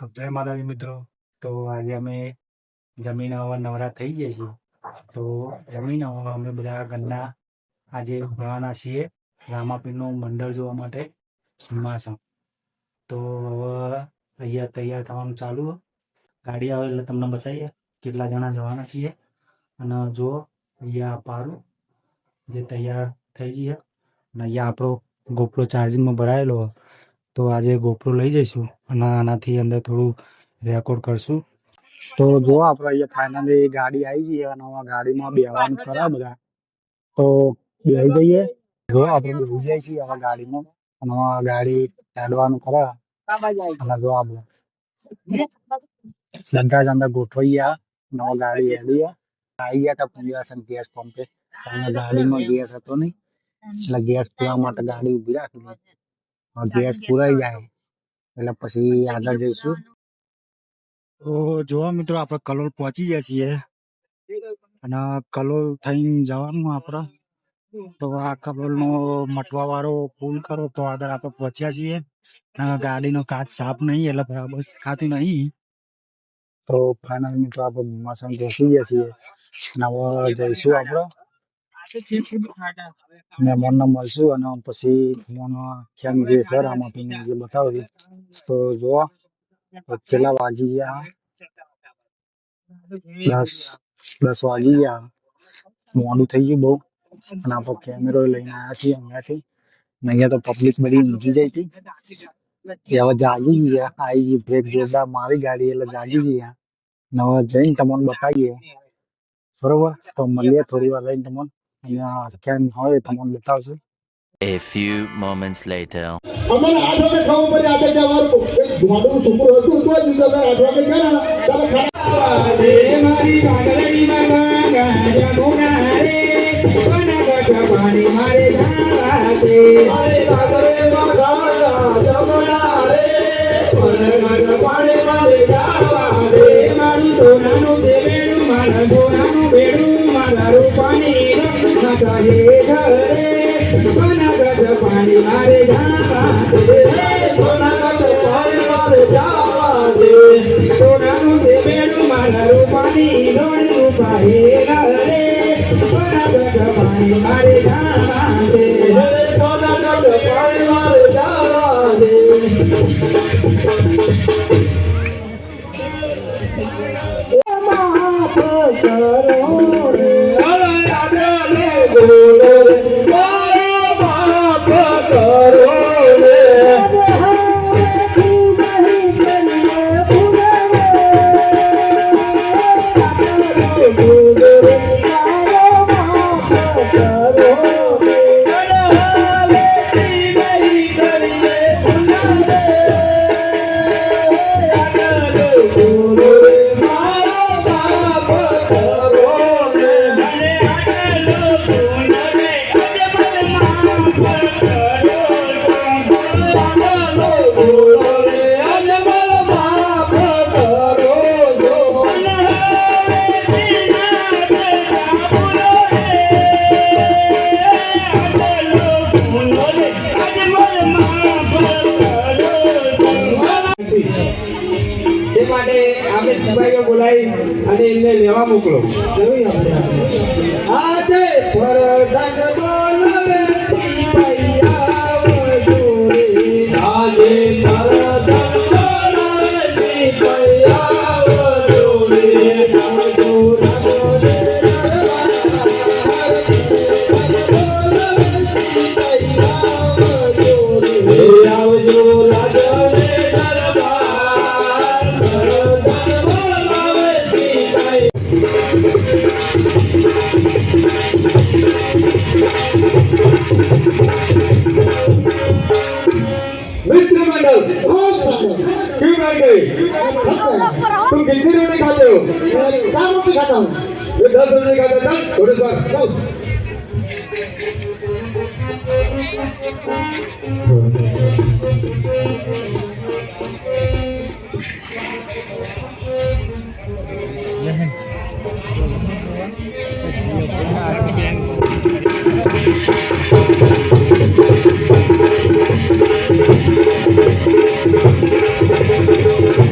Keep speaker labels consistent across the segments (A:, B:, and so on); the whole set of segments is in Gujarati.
A: તો જય માતાજી મિત્રો. તો આજે અમે જમીન હવે નવરા થઈ ગયા છીએ. તો જમીન હવે અમે બધા ઘરના આજે ભરવાના છીએ રામાપીરનું મંડળ જોવા માટે હિમાસમ. તો હવે અહીંયા તૈયાર થવાનું ચાલુ. ગાડી આવે એટલે તમને બતાવીએ કેટલા જણા જવાના છીએ. અને જો અહીંયા પારું જે તૈયાર થઈ જઈએ અને અહીંયા આપણો ગોપ્રો ચાર્જિંગમાં ભરાયેલો. તો આજે ગોપ્રો લઈ જઈશું અને આનાથી અંદર થોડું રેકોર્ડ કરશું. તો જો આપણે અહીંયા ફાઇનલી ગાડી આવી જઈએ અને ગાડીમાં બેહવાનું ખરા બધા. તો બેસી જઈએ. જો આપણે બેસી જાય છીએ હવે ગાડીમાં અને ગાડી કાઢવાનું ખરા. અને જો આપણે બધા જ અંદર ગોઠવાઈ ગયા અને ગાડી હેડી આવી ગયા હતા પંજાસન ગેસ પંપે. ગાડીમાં ગેસ હતો નહીં એટલે ગેસ પૂરા માટે ગાડી ઉભી રાખી. ગેસ પુરાઈ જાય એટલે પછી આગળ જઈશું. તો જોવા મિત્રો આપણે કલોલ પહોંચી ગયા છીએ અને કલોલ થઈને જવાનું આપણે. તો આ કલોલનો મટવા વાળો પુલ કરો તો આગળ આપણે પહોંચ્યા છીએ. ગાડીનો કાચ સાફ નહીં એટલે બરાબર દેખાતું નહીં. તો ફાઇનલ મિત્રો આપણે મસાણ પહોંચી ગયા છીએ અને હવે જઈશું આપણે મહેમાનને મળશું અને પછી કેમ જે સર આમાં જે બતાવ્યું. તો જો કેટલા વાગી ગયા 10 વાગી ગયા. મોડું થઈ ગયું બહુ. અને આપણો કેમેરો લઈને આવ્યા છીએ અહીંયાથી. અહીંયા તો પબ્લિક બધી મૂકી જાય હતી હવે જાગી ગયા. આવી ગઈ બ્રેક જોરદાર મારી ગાડી એટલે જાગી ગયા. ને હવે જઈને તમને બતાવીએ બરોબર. તો મળીએ થોડી વાર રહીને તમને અહીંયા કેમ હોય તમને બતાવશું.
B: A few moments later.
C: અમને 8 વાગે ખાવું પડે. આજે જવાનું એક ધોડું છોકરો હતું તો જ તમે 8 વાગે ગયા તમે ખાવા દે મારી બાગડી માં ગાયા મુના રે કોના બટા પાણી મારે ગાવા દે મારી બાગડી માં ગાયા જમના રે કોના બટા પાણી મારે ગાવા દે મારી સોનાનું દેવેણું મારા સોનાનું બેડું મારા રૂપાની માતા હે ઘરે પાણી મારે જાવા દે સોના કટ પાણી મારે જાવા દે સોનાનું દેવેણું મારા રૂપાની રોણી રૂપાહે રે સોના કટ પાણી મારે જાવા દે સોના કટ પાણી મારે જાવા દે. માફ કરો રે આલે બોલો રે બોલાવી અને એમને લેવા મોકલો. આજે પરદાન બોલાવે સિપાઈયા વજોરે આજે પરદાન બોલાવે સિપાઈયા વજોરે આવજો રાજોરે સિપાઈયા વજોરે આવજો રાજોરે मित्र मंडल क्यों बैठ गए? तुम कितनी रोटी खाते हो? 4 रोटी खाता हूँ. 10 रोटी खाता था थोड़े बार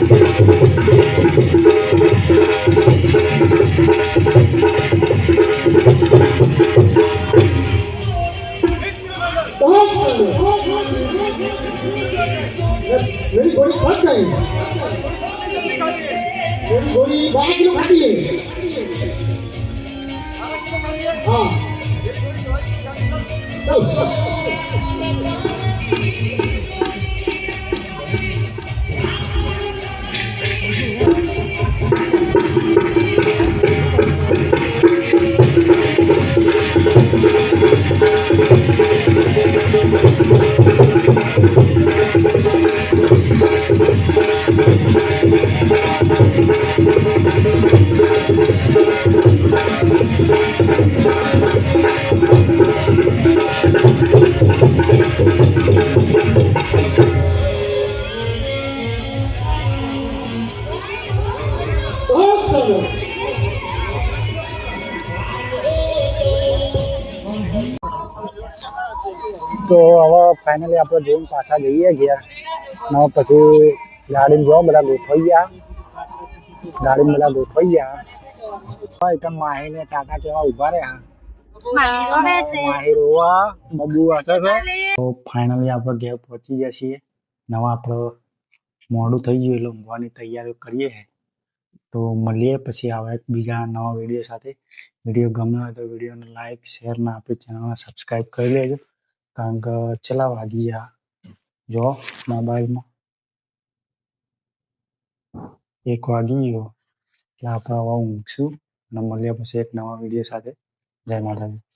D: Thank you.
C: થોડી ફટ ગઈ થોડી 12 કિલો ખાતી હા
A: તો હવે ફાઇનલી આપણે જોઈને પાછા જઈએ ગયા ને પછી ગાડીમાં જો બધા ગોઠવાઈ ગયા એક માહી ને કાકા કેવા ઉભા રહ્યા માહી રોવા બબુ હશે છે તો ફાઇનલી આપણે ઘેર પહોંચી ગયા છીએ નવા આપણે મોડું થઈ ગયું એટલે ઊંઘવાની તૈયારીઓ કરીએ તો મળીએ પછી આવા એક બીજા નવા વિડીયો સાથે વિડીયો ગમ્યો હોય તો વિડીયોને લાઈક શેર ને આપણી ચેનલને સબસ્ક્રાઈબ કરી લેજો કારણ કે ચલા વાગી ગયા જો મોબાઈલમાં 1 વાગી ગયો એટલે આપણે હવે ઊંઘશું અને મળીએ પછી એક નવા વિડીયો સાથે જય માતાજી